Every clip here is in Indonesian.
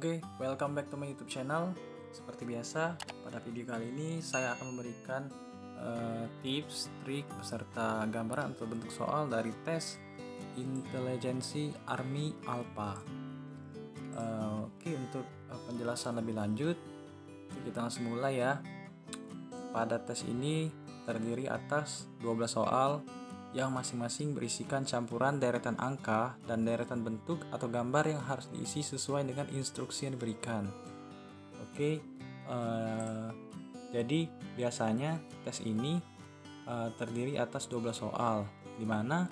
Oke, welcome back to my YouTube channel. Seperti biasa, pada video kali ini saya akan memberikan tips, trik, beserta gambaran untuk bentuk soal dari tes Intelijensi Army Alpha. Oke, untuk penjelasan lebih lanjut, kita langsung mulai ya. Pada tes ini terdiri atas 12 soal yang masing-masing berisikan campuran deretan angka dan deretan bentuk atau gambar yang harus diisi sesuai dengan instruksi yang diberikan. Oke, jadi biasanya tes ini terdiri atas 12 soal, di mana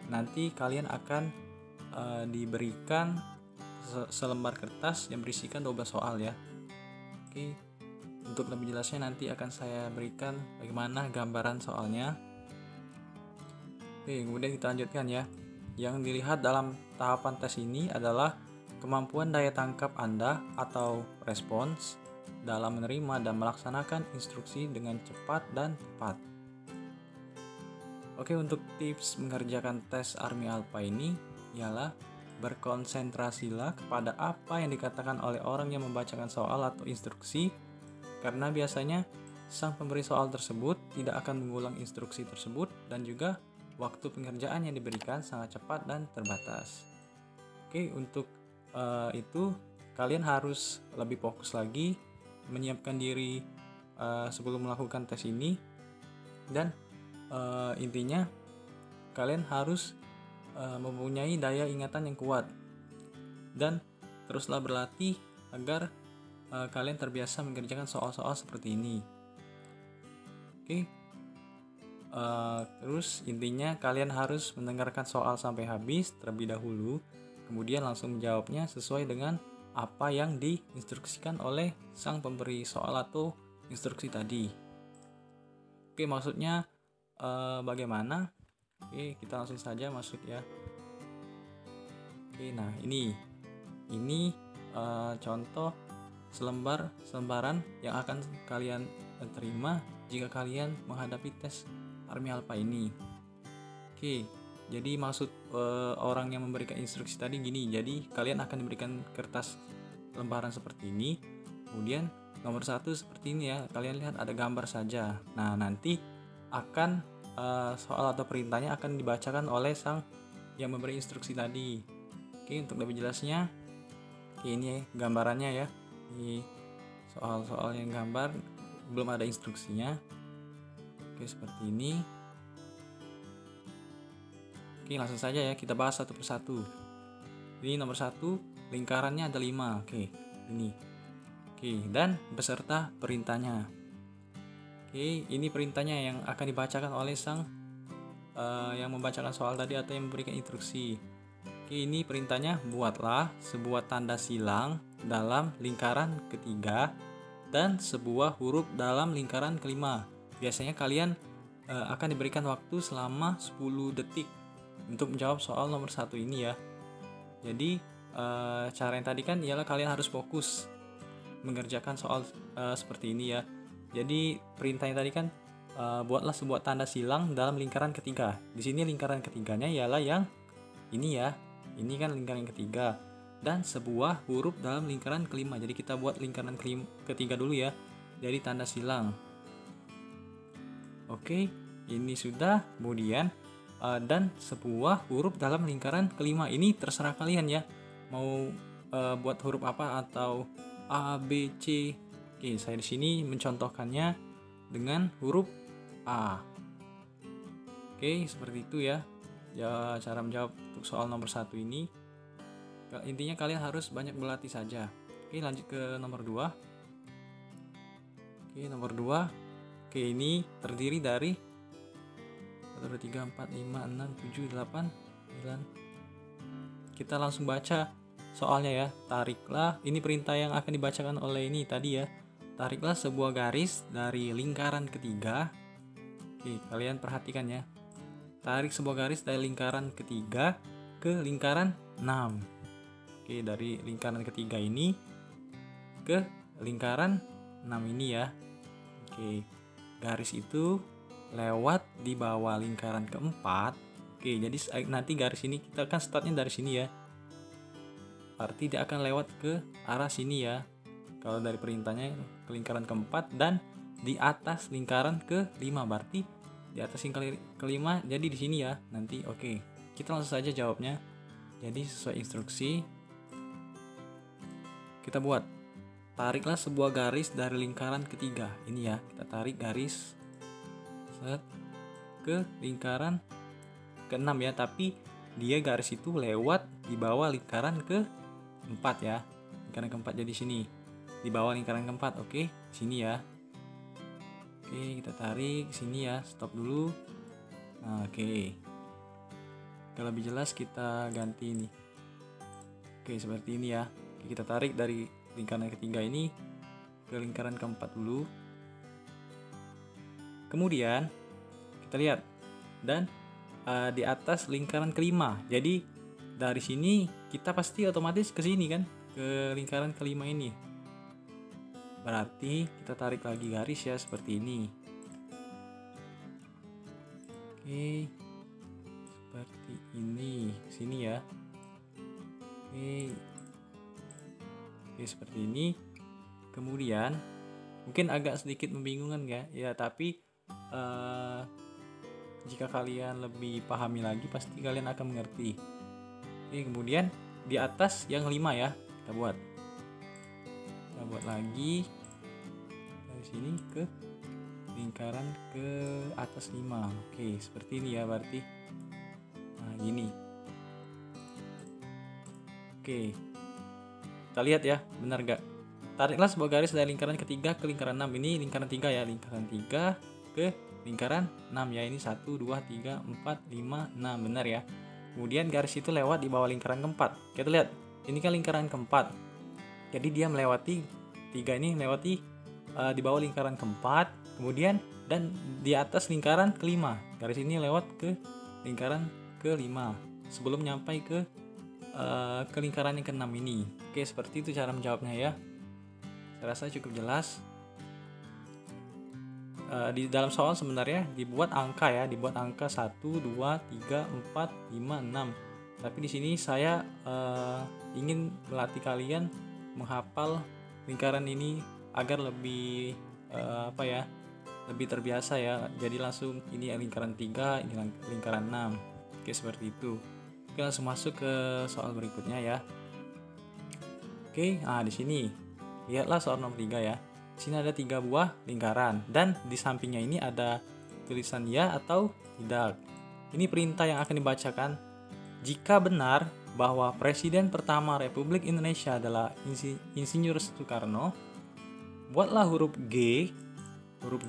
nanti kalian akan diberikan selembar kertas yang berisikan 12 soal ya. Oke, untuk lebih jelasnya nanti akan saya berikan bagaimana gambaran soalnya. Oke, kemudian kita lanjutkan ya. Yang dilihat dalam tahapan tes ini adalah kemampuan daya tangkap Anda atau respons dalam menerima dan melaksanakan instruksi dengan cepat dan tepat. Oke, untuk tips mengerjakan tes Army Alpha ini ialah berkonsentrasilah kepada apa yang dikatakan oleh orang yang membacakan soal atau instruksi, karena biasanya sang pemberi soal tersebut tidak akan mengulang instruksi tersebut dan juga waktu pengerjaan yang diberikan sangat cepat dan terbatas. Oke, untuk itu kalian harus lebih fokus lagi menyiapkan diri sebelum melakukan tes ini, dan intinya kalian harus mempunyai daya ingatan yang kuat dan teruslah berlatih agar kalian terbiasa mengerjakan soal-soal seperti ini. Oke. Terus intinya kalian harus mendengarkan soal sampai habis terlebih dahulu, kemudian langsung menjawabnya sesuai dengan apa yang diinstruksikan oleh sang pemberi soal atau instruksi tadi. Oke, maksudnya bagaimana? Oke, kita langsung saja masuk ya. Oke, nah ini contoh selembaran yang akan kalian terima jika kalian menghadapi tes Army Alpha ini. Oke, jadi maksud orang yang memberikan instruksi tadi gini. Jadi kalian akan diberikan kertas lembaran seperti ini. Kemudian nomor 1 seperti ini ya. Kalian lihat ada gambar saja. Nah, nanti akan soal atau perintahnya akan dibacakan oleh sang yang memberi instruksi tadi. Oke, untuk lebih jelasnya, ini gambarannya ya. Ini soal-soal yang gambar, belum ada instruksinya. Oke, seperti ini. Oke, langsung saja ya, kita bahas satu persatu. Ini nomor 1, lingkarannya ada 5. Oke, ini. Oke, dan beserta perintahnya. Oke, ini perintahnya yang akan dibacakan oleh sang yang membacakan soal tadi atau yang memberikan instruksi. Oke, ini perintahnya, buatlah sebuah tanda silang dalam lingkaran ketiga dan sebuah huruf dalam lingkaran kelima. Biasanya kalian akan diberikan waktu selama 10 detik untuk menjawab soal nomor 1 ini ya. Jadi cara yang tadi kan ialah kalian harus fokus mengerjakan soal seperti ini ya. Jadi perintahnya tadi kan buatlah sebuah tanda silang dalam lingkaran ketiga. Di sini lingkaran ketiganya ialah yang ini ya. Ini kan lingkaran ketiga. Dan sebuah huruf dalam lingkaran kelima. Jadi kita buat lingkaran ketiga dulu ya. Jadi tanda silang. Oke, ini sudah. Kemudian dan sebuah huruf dalam lingkaran kelima. Ini terserah kalian ya, mau buat huruf apa atau A, B, C. Oke, saya di sini mencontohkannya dengan huruf A. Oke, seperti itu ya. Ya, cara menjawab untuk soal nomor 1 ini. Intinya kalian harus banyak berlatih saja. Oke, lanjut ke nomor 2. Oke, nomor 2. Oke, ini terdiri dari 1, 2, 3, 4, 5, 6, 7, 8, 9. Kita langsung baca soalnya ya. Tariklah, ini perintah yang akan dibacakan oleh ini tadi ya. Tariklah sebuah garis dari lingkaran ketiga. Oke, kalian perhatikan ya. Tarik sebuah garis dari lingkaran ketiga ke lingkaran 6. Oke, dari lingkaran ketiga ini ke lingkaran 6 ini ya. Oke, garis itu lewat di bawah lingkaran keempat. Oke, jadi nanti garis ini kita kan startnya dari sini ya. berarti dia akan lewat ke arah sini ya. Kalau dari perintahnya ke lingkaran keempat, dan di atas lingkaran kelima, berarti di atas lingkaran kelima jadi di sini ya nanti. Oke, kita langsung saja jawabnya. Jadi sesuai instruksi kita buat, tariklah sebuah garis dari lingkaran ketiga. Ini ya, kita tarik garis set ke lingkaran ke-6 ya, tapi dia garis itu lewat di bawah lingkaran ke-4 ya. Lingkaran keempat jadi sini, di bawah lingkaran keempat. Oke, sini ya. Oke, kita tarik sini ya, stop dulu. Nah, oke. Kalau lebih jelas kita ganti ini. Oke, seperti ini ya. Oke, kita tarik dari lingkaran ketiga ini ke lingkaran keempat dulu. Kemudian kita lihat, dan di atas lingkaran kelima. Jadi dari sini kita pasti otomatis ke sini kan, ke lingkaran kelima ini. Berarti kita tarik lagi garis ya seperti ini. Oke, seperti ini, sini ya. Oke, seperti ini. Kemudian mungkin agak sedikit membingungkan ya, tapi jika kalian lebih pahami lagi pasti kalian akan mengerti. Oke, kemudian di atas yang 5 ya, kita buat lagi dari sini ke lingkaran ke atas 5. Oke, seperti ini ya berarti. Nah, gini. Oke, kita lihat ya, benar gak? Tariklah sebuah garis dari lingkaran ketiga ke lingkaran 6. Ini lingkaran 3 ya, lingkaran 3 ke lingkaran 6 ya. Ini 1, 2, 3, 4, 5, 6, benar ya. Kemudian garis itu lewat di bawah lingkaran keempat. Kita lihat, ini kan lingkaran keempat. Jadi dia melewati 3 ini, melewati di bawah lingkaran keempat. Kemudian dan di atas lingkaran kelima. Garis ini lewat ke lingkaran kelima sebelum nyampai ke lingkaran yang ke-6 ini. Oke, seperti itu cara menjawabnya ya. Saya rasa cukup jelas. Di dalam soal sebenarnya dibuat angka ya, dibuat angka 1, 2, 3, 4, 5, 6. Tapi di sini saya ingin melatih kalian menghafal lingkaran ini agar lebih lebih terbiasa ya. Jadi langsung ini lingkaran 3, ini lingkaran 6. Oke, seperti itu. Oke, langsung masuk ke soal berikutnya ya. Oke, di sini lihatlah soal nomor 3 ya. Di sini ada 3 buah lingkaran dan di sampingnya ini ada tulisan ya atau tidak. Ini perintah yang akan dibacakan. Jika benar bahwa Presiden pertama Republik Indonesia adalah Insinyur Soekarno, buatlah huruf G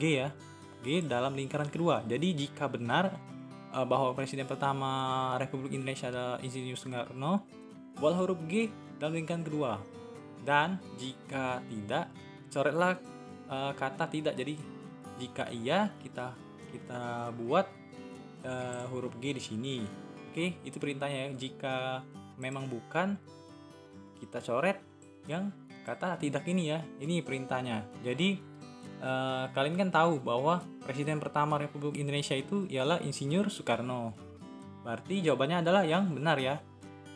ya, G dalam lingkaran kedua. Jadi jika benar bahwa Presiden pertama Republik Indonesia adalah Insinyur Soekarno, buatlah huruf G dalam lingkaran kedua. Dan jika tidak, coretlah kata tidak. Jadi jika iya kita buat huruf G di sini. Oke, itu perintahnya ya. Jika memang bukan, kita coret yang kata tidak ini ya. Ini perintahnya. Jadi kalian kan tahu bahwa Presiden pertama Republik Indonesia itu ialah Insinyur Soekarno. Berarti jawabannya adalah yang benar ya.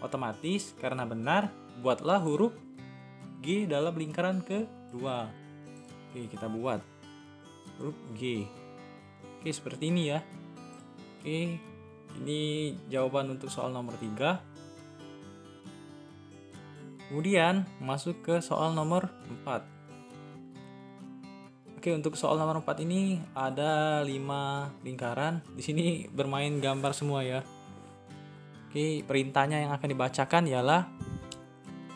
Otomatis karena benar, buatlah huruf G dalam lingkaran kedua. Oke, kita buat huruf G. Oke, seperti ini ya. Oke, ini jawaban untuk soal nomor 3. Kemudian masuk ke soal nomor 4. Oke, untuk soal nomor 4 ini ada 5 lingkaran. Di sini bermain gambar semua ya. Oke, perintahnya yang akan dibacakan ialah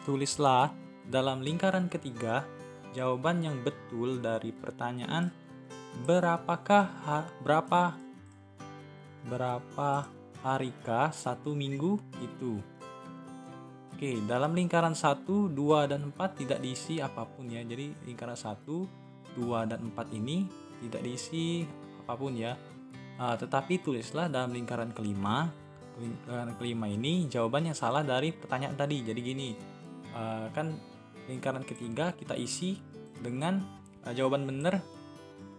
tulislah dalam lingkaran ketiga jawaban yang betul dari pertanyaan berapa harikah 1 minggu itu. Oke, dalam lingkaran 1, 2, dan 4 tidak diisi apapun ya. Jadi lingkaran 1, 2, dan 4 ini tidak diisi apapun ya. Tetapi tulislah dalam lingkaran kelima. Lingkaran kelima ini jawaban yang salah dari pertanyaan tadi. Jadi gini, kan lingkaran ketiga kita isi dengan jawaban benar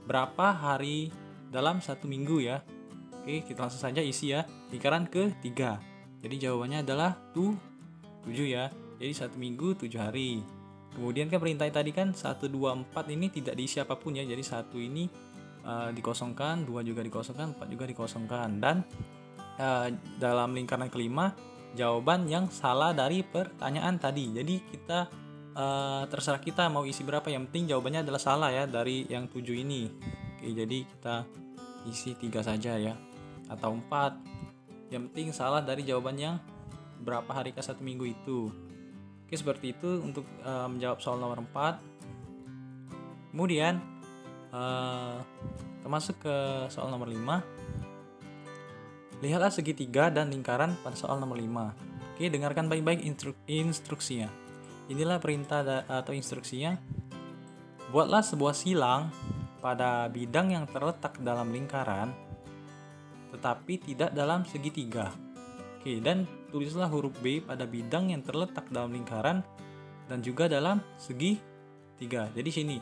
berapa hari dalam 1 minggu ya. Oke, kita langsung saja isi ya. Lingkaran ketiga. Jadi jawabannya adalah 7 ya. Jadi 1 minggu 7 hari. Kemudian kan perintah tadi kan 1, 2, 4 ini tidak diisi apapun ya. Jadi 1 ini dikosongkan, 2 juga dikosongkan, 4 juga dikosongkan. Dan dalam lingkaran kelima jawaban yang salah dari pertanyaan tadi. Jadi kita terserah kita mau isi berapa, yang penting jawabannya adalah salah ya dari yang 7 ini. Oke, jadi kita isi 3 saja ya, atau 4. Yang penting salah dari jawaban yang berapa hari ke 1 minggu itu. Oke, seperti itu untuk menjawab soal nomor 4. Kemudian kita masuk ke soal nomor 5. Lihatlah segitiga dan lingkaran pada soal nomor 5. Oke, dengarkan baik-baik instruksinya. Inilah perintah atau instruksinya. Buatlah sebuah silang pada bidang yang terletak dalam lingkaran, tetapi tidak dalam segitiga. Oke, dan tulislah huruf B pada bidang yang terletak dalam lingkaran dan juga dalam segitiga. Jadi sini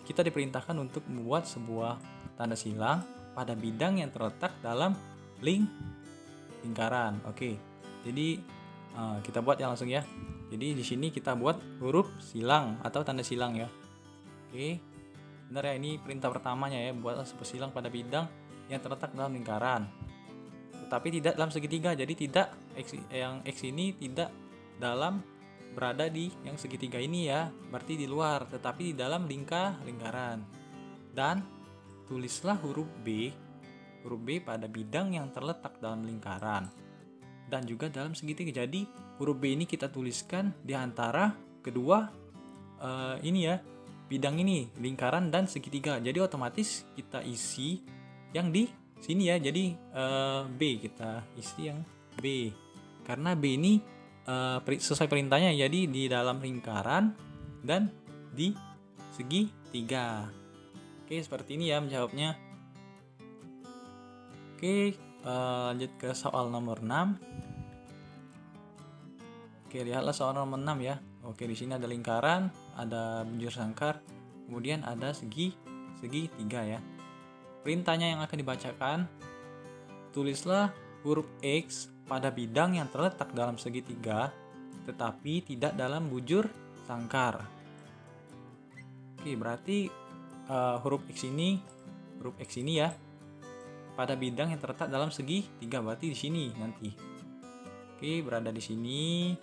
kita diperintahkan untuk membuat sebuah tanda silang pada bidang yang terletak dalam lingkaran. Oke, jadi kita buat ya langsung ya. Jadi di sini kita buat huruf silang atau tanda silang ya. Oke, benar ya, ini perintah pertamanya ya, buatlah sebuah silang pada bidang yang terletak dalam lingkaran, tetapi tidak dalam segitiga. Jadi tidak yang X ini tidak berada di yang segitiga ini ya, berarti di luar, tetapi di dalam lingkaran. Dan tulislah huruf B pada bidang yang terletak dalam lingkaran dan juga dalam segitiga. Jadi huruf B ini kita tuliskan di antara kedua ini ya, bidang ini, lingkaran dan segitiga. Jadi otomatis kita isi yang di sini ya. Jadi B kita isi yang B, karena B ini sesuai perintahnya, jadi di dalam lingkaran dan di segitiga. Oke, seperti ini ya menjawabnya. Oke, lanjut ke soal nomor 6. Oke, lihatlah soal nomor 6 ya. Oke, di sini ada lingkaran, ada bujur sangkar, kemudian ada segitiga ya. Perintahnya yang akan dibacakan, tulislah huruf X pada bidang yang terletak dalam segitiga, tetapi tidak dalam bujur sangkar. Oke, berarti huruf X ini ya pada bidang yang terletak dalam segitiga, berarti di sini nanti. Oke, berada di sini.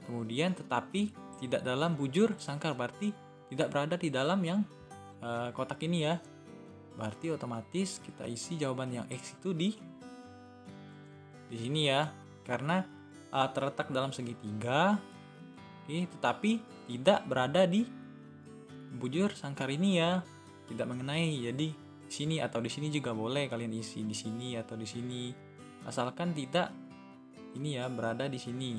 Kemudian tetapi tidak dalam bujur sangkar, berarti tidak berada di dalam yang kotak ini ya. Berarti otomatis kita isi jawaban yang X itu di sini ya, karena terletak dalam segitiga. Oke, tetapi tidak berada di bujur sangkar ini ya, tidak mengenai. Jadi di sini atau di sini juga boleh kalian isi, di sini atau di sini, asalkan tidak ini ya, berada di sini,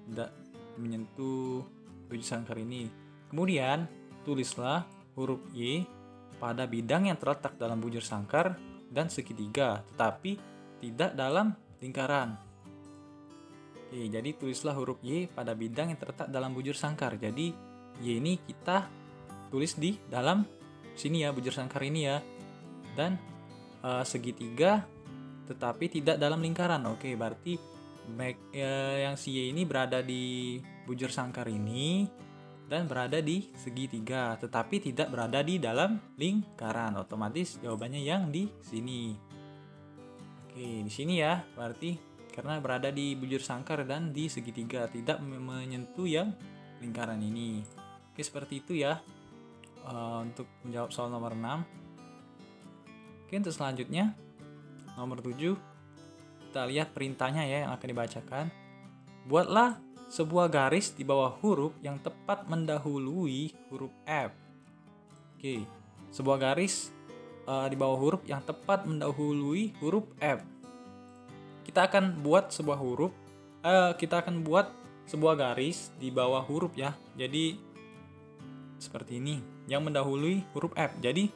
tidak menyentuh bujur sangkar ini. Kemudian tulislah huruf Y pada bidang yang terletak dalam bujur sangkar dan segitiga, tetapi tidak dalam lingkaran. Oke, jadi tulislah huruf Y pada bidang yang terletak dalam bujur sangkar. Jadi Y ini kita tulis di dalam sini ya, bujur sangkar ini ya, dan segitiga tetapi tidak dalam lingkaran. Oke, berarti yang si Y ini berada di bujur sangkar ini dan berada di segitiga, tetapi tidak berada di dalam lingkaran. Otomatis jawabannya yang di sini. Oke, di sini ya, berarti karena berada di bujur sangkar dan di segitiga, tidak menyentuh yang lingkaran ini. Oke, seperti itu ya untuk menjawab soal nomor 6. Oke, untuk selanjutnya nomor 7, kita lihat perintahnya ya yang akan dibacakan. Buatlah sebuah garis di bawah huruf yang tepat mendahului huruf F. Oke, sebuah garis di bawah huruf yang tepat mendahului huruf F. Kita akan buat sebuah garis di bawah huruf ya. Jadi seperti ini, yang mendahului huruf F. Jadi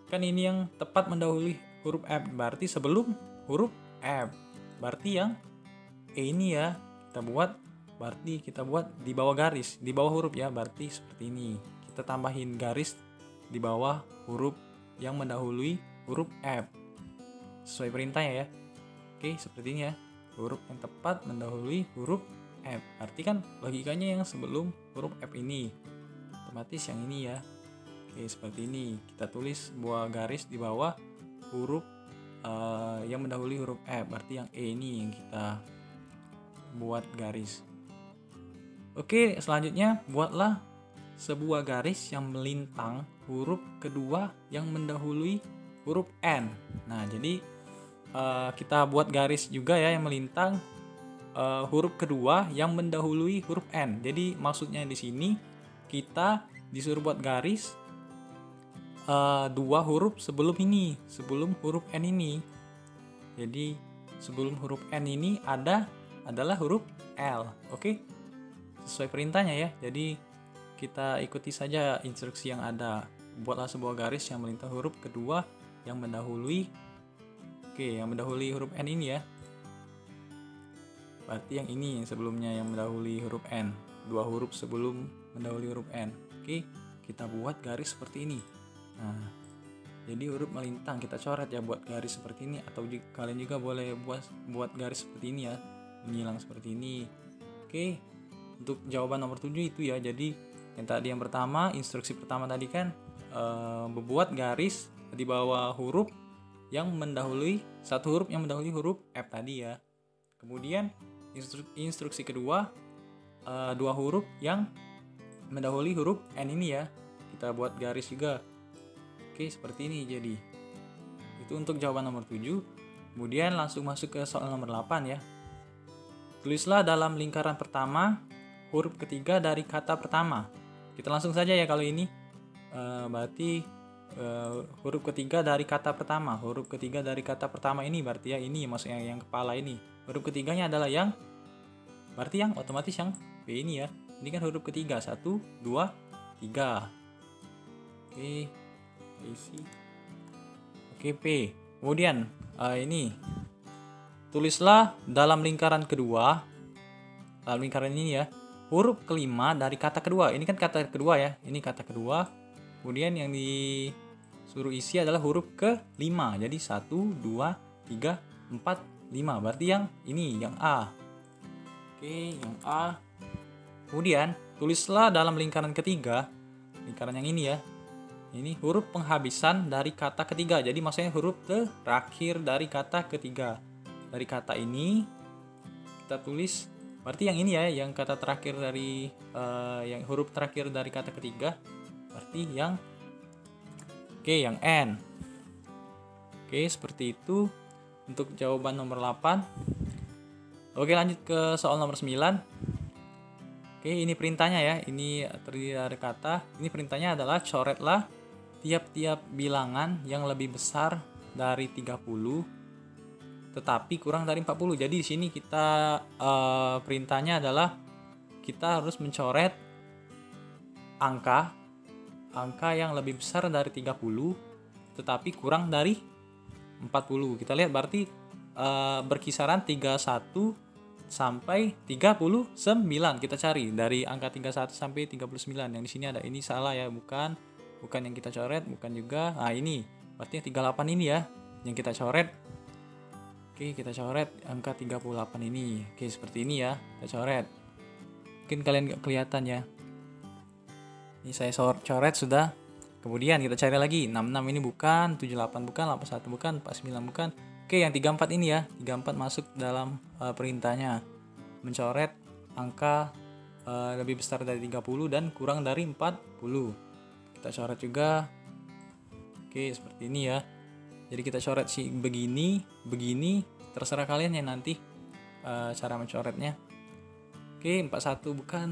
kan ini yang tepat mendahului huruf F, berarti sebelum huruf F. Berarti yang E ini ya kita buat di bawah garis, di bawah huruf ya, berarti seperti ini. Kita tambahin garis di bawah huruf yang mendahului huruf F sesuai perintahnya ya. Oke, seperti ini ya, huruf yang tepat mendahului huruf F. Arti kan logikanya yang sebelum huruf F ini. Otomatis yang ini ya. Oke, seperti ini. Kita tulis sebuah garis di bawah huruf yang mendahului huruf F. Berarti yang E ini yang kita buat garis. Oke, selanjutnya buatlah sebuah garis yang melintang huruf kedua yang mendahului huruf N. Nah, jadi kita buat garis juga ya yang melintang huruf kedua yang mendahului huruf N. Jadi maksudnya di sini kita disuruh buat garis dua huruf sebelum ini, sebelum huruf N ini. Jadi sebelum huruf N ini adalah huruf L. Oke? Sesuai perintahnya ya. Jadi kita ikuti saja instruksi yang ada. Buatlah sebuah garis yang melintang huruf kedua yang mendahului huruf N ini ya. Berarti yang ini yang sebelumnya yang mendahului huruf N. Dua huruf sebelum mendahului huruf N. Oke, kita buat garis seperti ini. Nah, jadi huruf melintang kita coret ya buat garis seperti ini. Atau kalian juga boleh buat garis seperti ini ya. Menyilang seperti ini. Oke, untuk jawaban nomor 7 itu ya. Jadi yang pertama, instruksi pertama tadi kan membuat garis di bawah huruf yang mendahului satu huruf yang mendahului huruf F tadi ya. Kemudian instruksi kedua dua huruf yang mendahului huruf N ini ya. Kita buat garis juga. Oke, seperti ini jadi. Itu untuk jawaban nomor 7. Kemudian langsung masuk ke soal nomor 8 ya. Tulislah dalam lingkaran pertama huruf ketiga dari kata pertama. Kita langsung saja ya kalau ini. Berarti huruf ketiga dari kata pertama. Huruf ketiga dari kata pertama ini berarti ya ini maksudnya yang kepala ini. Huruf ketiganya adalah berarti yang otomatis yang B ini ya. Ini kan huruf ketiga. 1, 2, 3. Oke. Isi. Oke, P. Kemudian ini. Tulislah dalam lingkaran kedua. Dalam lingkaran ini ya. Huruf kelima dari kata kedua. Ini kan kata kedua ya. Ini kata kedua. Kemudian yang disuruh isi adalah huruf ke-5. Jadi 1, 2, 3, 4, 5. Berarti yang ini, yang A. Oke, yang A. Kemudian, tulislah dalam lingkaran ketiga. Lingkaran yang ini ya. Ini huruf penghabisan dari kata ketiga. Jadi maksudnya huruf terakhir dari kata ketiga. Dari kata ini, kita tulis. Berarti yang ini ya, yang kata terakhir dari, yang huruf terakhir dari kata ketiga. Berarti yang yang N. Oke, seperti itu untuk jawaban nomor 8. Oke, lanjut ke soal nomor 9. Oke, ini perintahnya ya. Ini terdiri dari kata. Ini perintahnya adalah coretlah tiap-tiap bilangan yang lebih besar dari 30 tetapi kurang dari 40. Jadi di sini kita perintahnya adalah kita harus mencoret angka yang lebih besar dari 30 tetapi kurang dari 40. Kita lihat berarti berkisaran 31 sampai 39. Kita cari dari angka 31 sampai 39. Yang di sini ada ini salah ya, bukan yang kita coret, bukan juga. Nah, ini berarti 38 ini ya yang kita coret. Oke, kita coret angka 38 ini. Oke, seperti ini ya. Kita coret. Mungkin kalian gak kelihatan ya. Ini saya coret sudah. Kemudian kita cari lagi. 66 ini bukan, 78 bukan, 81 bukan, 49 bukan. Oke, yang 34 ini ya. 34 masuk dalam perintahnya. Mencoret angka lebih besar dari 30 dan kurang dari 40. Kita coret juga. Oke, seperti ini ya. Jadi kita coret begini. Terserah kalian ya nanti cara mencoretnya. Oke, 41 bukan.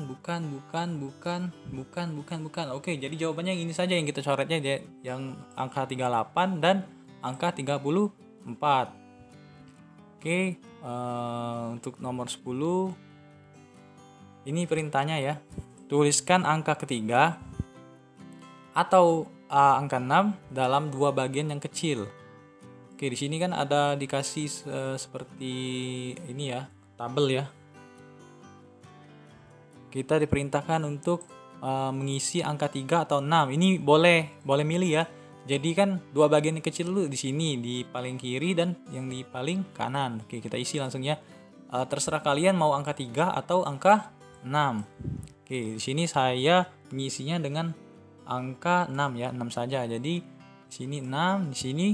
Oke, jadi jawabannya ini saja yang kita coretnya, yang angka 38 dan angka 34. Oke, untuk nomor 10 ini perintahnya ya. Tuliskan angka ketiga atau angka 6 dalam dua bagian yang kecil. Oke, di sini kan ada dikasih seperti ini ya, tabel ya. Kita diperintahkan untuk mengisi angka 3 atau 6. Ini boleh milih ya. Jadi kan dua bagian yang kecil dulu di sini, di paling kiri dan yang di paling kanan. Oke, kita isi langsung ya. terserah kalian mau angka 3 atau angka 6. Oke, di sini saya mengisinya dengan angka 6 ya, 6 saja. Jadi di sini 6, di sini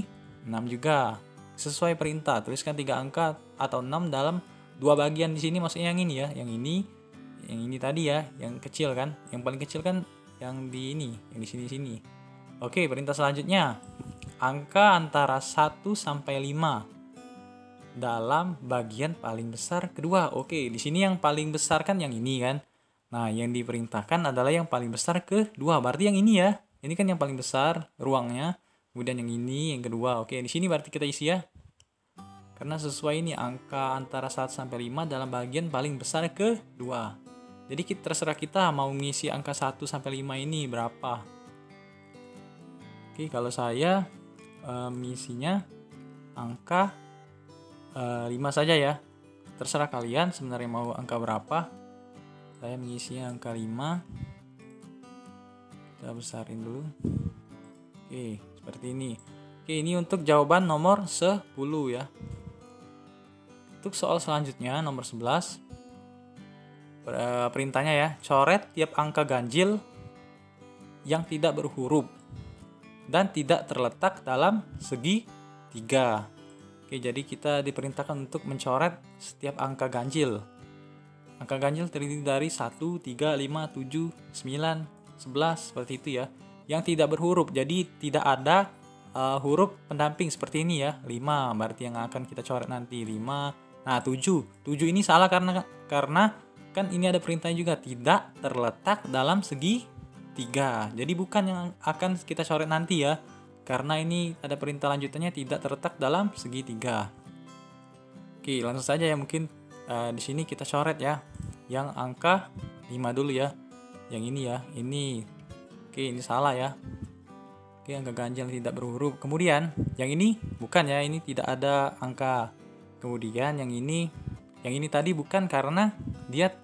6 juga. Sesuai perintah, tuliskan 3 angka atau 6 dalam 2 bagian di sini, maksudnya yang ini ya, yang ini tadi ya, yang kecil kan. Yang paling kecil kan yang di ini, yang di sini. Oke, perintah selanjutnya. Angka antara 1 sampai 5 dalam bagian paling besar kedua. Oke, di sini yang paling besar kan yang ini kan. Nah, yang diperintahkan adalah yang paling besar kedua. Berarti yang ini ya. Ini kan yang paling besar ruangnya. Kemudian yang ini yang kedua. Oke, di sini berarti kita isi ya. Karena sesuai ini angka antara 1 sampai 5 dalam bagian paling besar kedua. Jadi terserah kita mau ngisi angka 1 sampai 5 ini berapa. Oke, kalau saya mengisinya angka 5 saja ya. Terserah kalian sebenarnya mau angka berapa. Saya mengisinya angka 5. Kita besarin dulu. Oke, seperti ini. Oke, ini untuk jawaban nomor 10 ya. Untuk soal selanjutnya nomor 11. Perintahnya ya, coret tiap angka ganjil yang tidak berhuruf dan tidak terletak dalam segi 3. Oke, jadi kita diperintahkan untuk mencoret setiap angka ganjil. Angka ganjil terdiri dari 1, 3, 5, 7, 9, 11 seperti itu ya. Yang tidak berhuruf, jadi tidak ada huruf pendamping seperti ini ya. 5 berarti yang akan kita coret nanti 5. Nah, 7 ini salah karena kan ini ada perintahnya juga, tidak terletak dalam segi 3. Jadi bukan yang akan kita coret nanti ya. Karena ini ada perintah lanjutannya tidak terletak dalam segi 3. Oke, langsung saja ya, mungkin di sini kita coret ya. Yang angka 5 dulu ya. Yang ini ya, ini. Oke, ini salah ya. Oke, angka ganjil tidak berhuruf. Kemudian yang ini bukan ya, ini tidak ada angka. Kemudian yang ini tadi bukan karena dia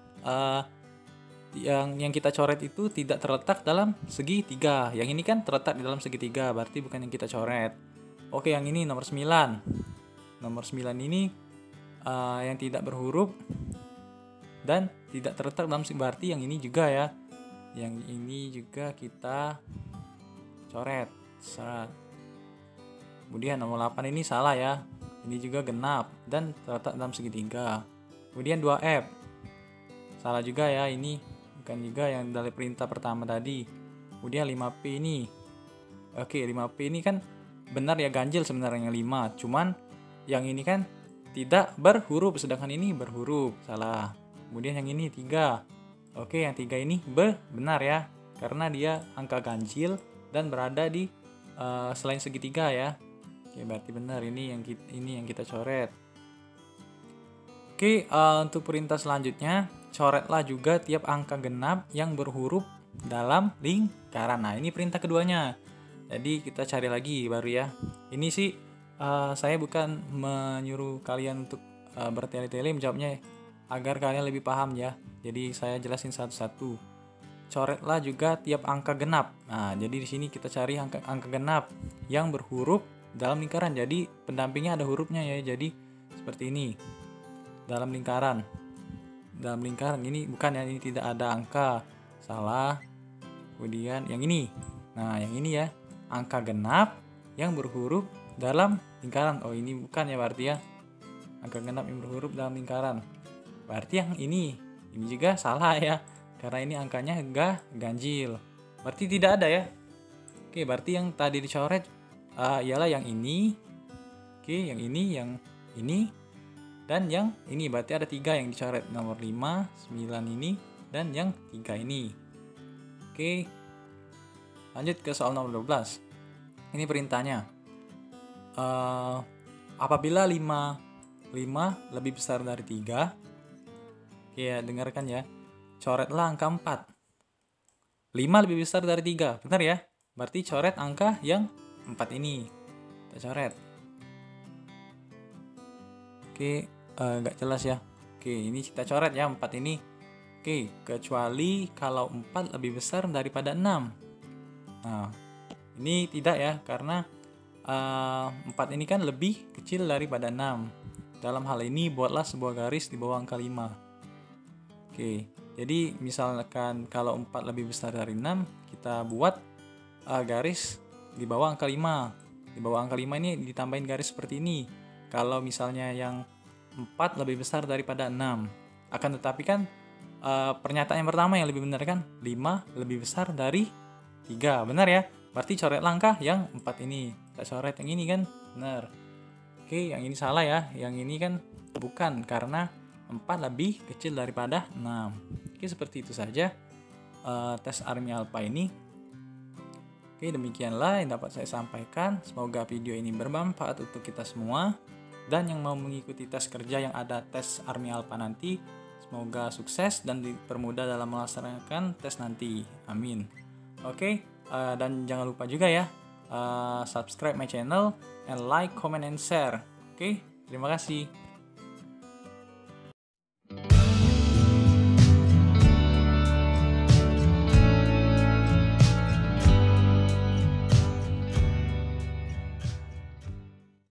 yang kita coret itu tidak terletak dalam segi 3. Yang ini kan terletak di dalam segi 3, berarti bukan yang kita coret. Oke, yang ini nomor 9. Nomor 9 ini yang tidak berhuruf dan tidak terletak dalam segi, berarti yang ini juga ya. Yang ini juga kita coret. Kemudian nomor 8 ini salah ya. Ini juga genap dan terletak dalam segi 3. Kemudian 2F. Salah juga ya, ini bukan juga yang dari perintah pertama tadi. Kemudian 5P ini. Oke, 5P ini kan benar ya, ganjil sebenarnya 5. Cuman yang ini kan tidak berhuruf, sedangkan ini berhuruf. Salah. Kemudian yang ini 3. Oke, yang 3 ini benar ya. Karena dia angka ganjil dan berada di selain segitiga ya. Oke, berarti benar, ini yang kita coret. Oke, untuk perintah selanjutnya, coretlah juga tiap angka genap yang berhuruf dalam lingkaran. Nah, ini perintah keduanya. Jadi kita cari lagi baru ya. Ini sih saya bukan menyuruh kalian untuk bertele-tele menjawabnya agar kalian lebih paham ya. Jadi saya jelasin satu-satu. Coretlah juga tiap angka genap. Nah, jadi di sini kita cari angka genap yang berhuruf dalam lingkaran. Jadi pendampingnya ada hurufnya ya. Jadi seperti ini. Dalam lingkaran. Dalam lingkaran ini bukan ya, ini tidak ada angka. Salah. Kemudian yang ini. Nah, yang ini ya, angka genap yang berhuruf dalam lingkaran. Oh, ini bukan ya berarti ya. Angka genap yang berhuruf dalam lingkaran. Berarti yang ini juga salah ya. Karena ini angkanya ganjil. Berarti tidak ada ya. Oke, berarti yang tadi dicoret ialah yang ini. Oke, yang ini, dan yang ini. Berarti ada 3 yang dicoret. Nomor 5, 9 ini, dan yang 3 ini. Oke, lanjut ke soal nomor 12. Ini perintahnya. Apabila 5 lebih besar dari 3. Oke ya, dengarkan ya. Coretlah angka 4. 5 lebih besar dari 3. Benar ya? Berarti coret angka yang 4 ini. Kita coret. Oke, gak jelas ya. Oke, ini kita coret ya 4 ini. Oke, kecuali kalau 4 lebih besar daripada 6. Nah, ini tidak ya, karena 4 ini kan lebih kecil daripada 6. dalam hal ini buatlah sebuah garis di bawah angka 5. Oke, jadi misalkan kalau 4 lebih besar dari 6, kita buat garis di bawah angka 5. Di bawah angka 5 ini ditambahin garis seperti ini. Kalau misalnya yang 4 lebih besar daripada 6. Akan tetapi kan pernyataan yang pertama yang lebih benar kan, 5 lebih besar dari 3. Benar ya? Berarti coret langkah yang 4 ini. Kita coret yang ini kan? Benar. Oke, yang ini salah ya. Yang ini kan bukan, karena 4 lebih kecil daripada 6. Oke, seperti itu saja tes Army Alpha ini. Oke, demikianlah yang dapat saya sampaikan. Semoga video ini bermanfaat untuk kita semua. Dan yang mau mengikuti tes kerja yang ada tes Army Alpha nanti, semoga sukses dan dipermudah dalam melaksanakan tes nanti. Amin. Oke, dan jangan lupa juga ya, subscribe my channel and like, comment, and share. Oke, terima kasih.